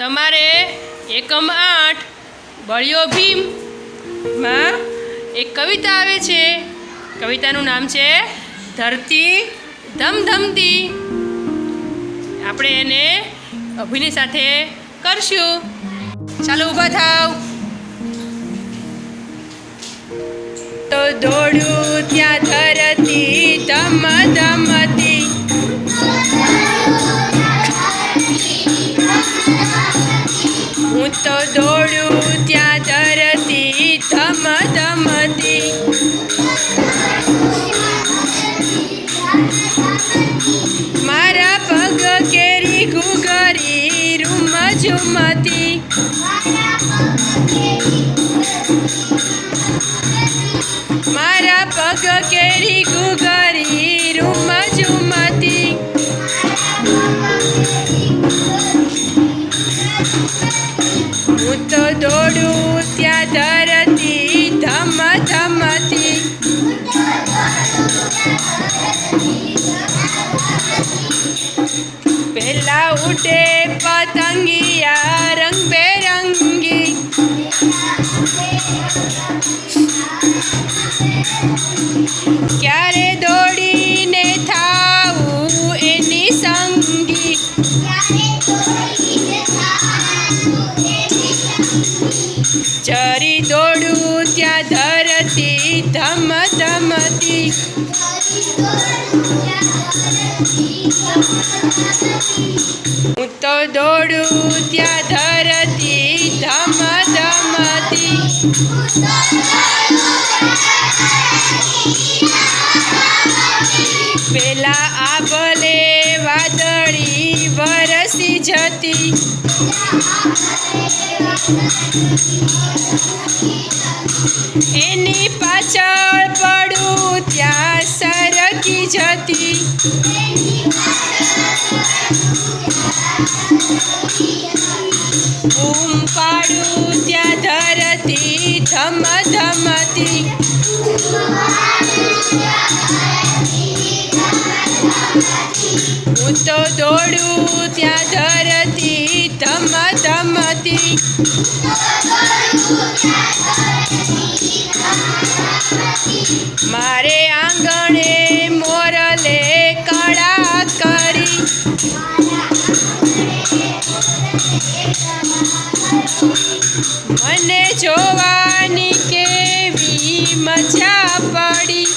તમારે એકમ 8 બળ્યો ભીમમાં એક કવિતા આવે છે. કવિતાનું નામ છે ધરતી ધમધમતી. આપણે એને અભિનય સાથે કરશું. ચાલો ઊભા થાવ. તો દોડું ત્યાં ધરતી ધમધમતી, હું તો દોડું ત્યાં ધરતી ધમધમતી. મારા પગ કેરી ઘૂઘરી રૂમ ઝુમતી, મારા પગ કેરી ઘૂઘરી રૂમ ઝુમતી. હું તો દોડું ત્યાં ધરતી ધમધમતી. પહેલા ઉડે પતંગિયા રંગબેરંગી, ક્યારે દોડીને થાવું એની સંગી. ચરી દોડું ત્યાં ધરતી ધમધમતી. હું તો દોડું ત્યાં ધરતી ધમધમતી. પેલા આભલે વાદળી વરસી જતી, એની પાછળ પડું ત્યાં સરકી જતી. બૂમ પાડું ત્યાં ધરતી ધમધમતી. હું તો દોડું ત્યાં ધરતી ધમધમતી. મારે આંગણે મોરલે કળા કરી, મને જોવાની કેવી મજા પડી.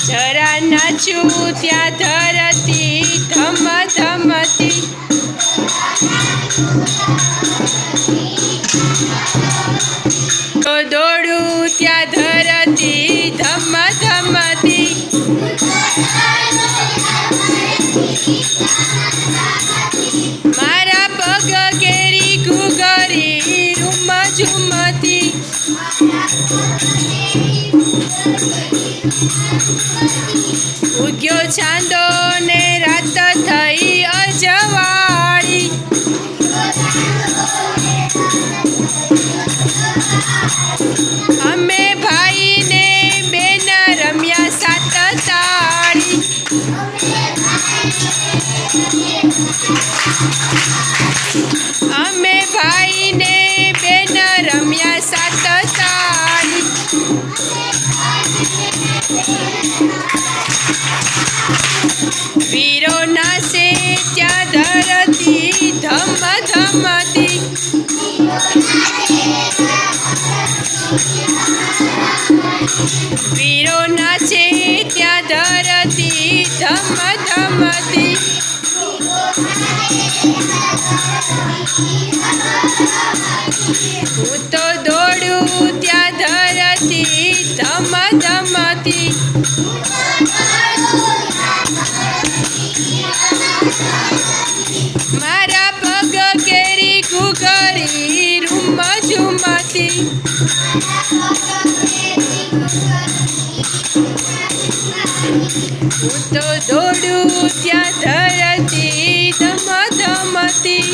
જરા નાચું ત્યાં ધરતી ધમધમતી. તો દોડું ત્યાં ધરતી ધમધમતી. મારા પગ કેરી ઘૂઘરી રૂમ ઝુમતી. ઉગ્યો ચાંદો ને રાત થઈ અજવાળી, અમે ભાઈ ને બેન રમ્યા સાત તાળી. અમે ભાઈ ને બેન રમ્યા સાત તાળી. વીરો નાસે ત્યાં ધરતી ધમધમતી. વીરો નાચે ત્યાં ધરતી ધમધમતી. હું તો દોડું ત્યાં ધરતી ધમધમતી. મારા પગ કેરી ઘૂઘરી રૂમ ઝુમતી. હું તો દોડું ત્યાં ધરતી ધમધમતી.